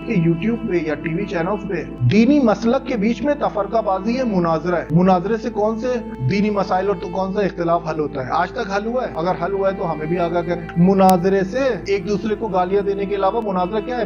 के यूट्यूब पे या टीवी चैनल्स पे दीनी मसलक के बीच में तफरकाबाजी है, मुनाजरा है। मुनाजरे से कौन से दीनी मसाइल और तो कौन सा इख्तिलाफ हल होता है? आज तक हल हुआ है? अगर हल हुआ है तो हमें भी आगाह करें। मुनाजरे से एक दूसरे को गालियां देने के अलावा मुनाजरा क्या है?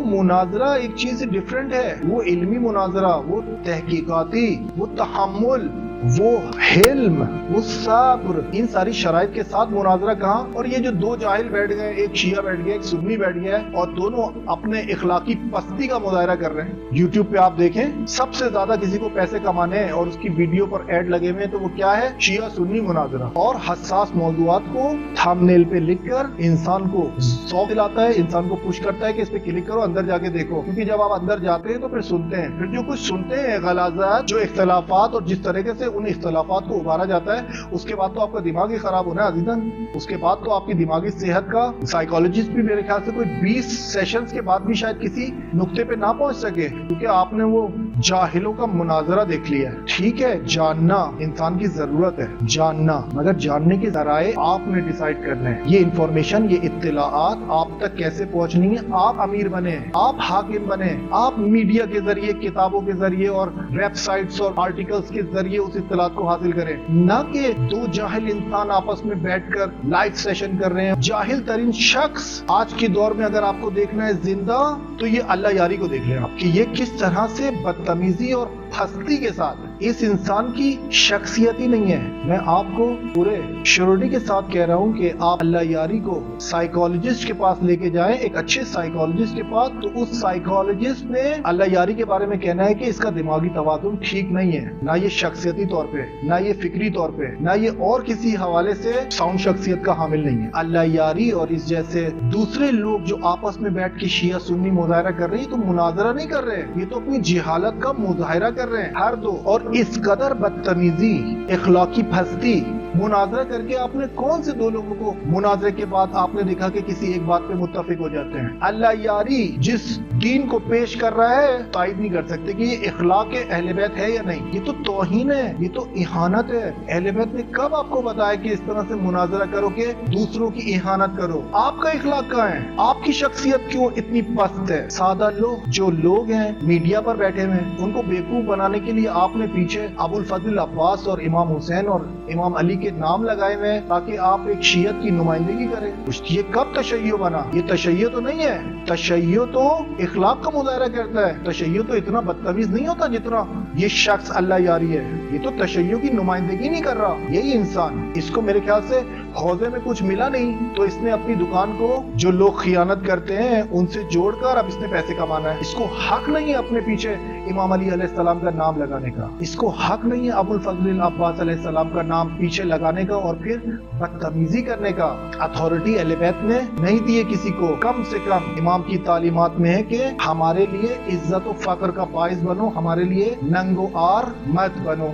मुनाजरा एक चीज डिफरेंट है। वो इल्मी मुनाजरा, वो तहकीकाती, वो तहम्मुल, वो हिल्म, वो सब्र, इन सारी शराइत के साथ मुनाजरा कहाँ? और ये जो दो जाहिल बैठ गए, एक शिया बैठ गया, एक सुन्नी बैठ गया है, और दोनों अपने इखलाकी पस्ती का मुजाहरा कर रहे हैं। यूट्यूब पे आप देखें, सबसे ज्यादा किसी को पैसे कमाने हैं और उसकी वीडियो पर ऐड लगे हुए हैं तो वो क्या है? शिया सुन्नी मुनाजरा। और हसास मौजूआत को थंबनेल पे लिखकर इंसान को शौक दिलाता है, इंसान को पुश करता है कि इस पे क्लिक करो, अंदर जाके देखो। क्योंकि जब आप अंदर जाते हैं तो फिर सुनते हैं, फिर जो कुछ सुनते हैं गलाज़ात, जो इख्तिलाफात और जिस तरीके से उन इख्तिलाफात को उभारा जाता है, उसके बाद तो आपका दिमाग ही खराब होना है अज़ीज़न। उसके बाद तो आपकी दिमागी सेहत का साइकोलॉजिस्ट भी मेरे ख्याल से कोई 20 सेशंस के बाद भी शायद किसी नुक्ते पे ना पहुंच सके, क्योंकि आपने वो जाहिलों का मुनाजरा देख लिया है। ठीक है, जानना इंसान की जरूरत है, जानना, मगर जानने के जराए आपने डिसाइड करने हैं। ये इंफॉर्मेशन, ये इत्तिलाआत आप तक कैसे पहुंचनी है? आप अमीर बने, आप हाकिम बने, आप मीडिया के जरिए, किताबों के जरिए और वेबसाइट्स और आर्टिकल्स के जरिए उस इत्तिलात को हासिल करें, ना कि दो जाहिल इंसान आपस में बैठकर लाइव सेशन कर रहे हैं। जाहिल तरीन शख्स आज के दौर में अगर आपको देखना है जिंदा, तो ये अल्लाह यारी को देख लें आप कि ये किस तरह से बदतमीजी और फस्ती के साथ, इस इंसान की शख्सियत ही नहीं है। मैं आपको पूरे श्योरिटी के साथ कह रहा हूं कि आप अल्लाह यारी को साइकोलॉजिस्ट के पास लेके जाएं, एक अच्छे साइकोलॉजिस्ट के पास, तो उस साइकोलॉजिस्ट ने अल्लाह यारी के बारे में कहना है कि इसका दिमागी तवाज़ुन ठीक नहीं है, ना ये शख्सियती तौर पे, ना ये फिक्री तौर पे, ना ये और किसी हवाले से साउंड शख्सियत का हामिल नहीं है। अल्लाह यारी और इस जैसे दूसरे लोग जो आपस में बैठ के शिया सुन्नी मुजाहरा कर रहे हैं, तो मुनाजरा नहीं कर रहे हैं, ये तो अपनी जिहालत का मुजाहरा कर रहे हैं हर दो। और इस कदर बदतमीजी, इखलाकी फस्ती, मुनाजरा करके आपने कौन से दो लोगों को मुनाजरे के बाद आपने देखा कि किसी एक बात पे मुत्तफिक हो जाते हैं? अल्लाह यारी जिस दीन को पेश कर रहा है, तायद नहीं कर सकते कि ये इखलाक अहले बैत है या नहीं। ये तो तौहीन है, ये तो इहानत है। अहले बैत ने कब आपको बताया कि इस तरह से मुनाजरा करो कि दूसरों की इहानत करो? आपका इखलाक कहाँ है? आपकी शख्सियत क्यों इतनी पस्त है? सादा लोग, जो लोग हैं मीडिया पर बैठे हुए हैं, उनको बेवकूफ बनाने के लिए आपने पीछे अबुल फजल अब्बास और इमाम हुसैन और इमाम अली के नाम लगाए हुए हैं ताकि आप एक शियत की नुमाइंदगी करें। ये कब तशय्यो बना? ये तशय्यो तो नहीं है। तशय्यो तो इखलाक का मुजाहरा करता है। तशय्यो तो इतना बदतमीज नहीं होता जितना ये शख्स अल्लाह यारी है। ये तो तशय्यो की नुमाइंदगी नहीं कर रहा। यही इंसान, इसको मेरे ख्याल से हौजे में कुछ मिला नहीं, तो इसने अपनी दुकान को जो लोग खियानत करते हैं उनसे जोड़कर अब इसने पैसे कमाना है। इसको हक नहीं है अपने पीछे इमाम अली अलैहिस्सलाम का नाम लगाने का। इसको हक नहीं है अबुल फजल अब्बास अलैहिस्सलाम का नाम पीछे लगाने का और फिर बदतमीजी करने का। अथॉरिटी अहले बैत ने नहीं दी है किसी को। कम से कम इमाम की तालीमात में है कि हमारे लिए इज्जत और फक्र का बाइस बनो, हमारे लिए नंगो आर मत बनो।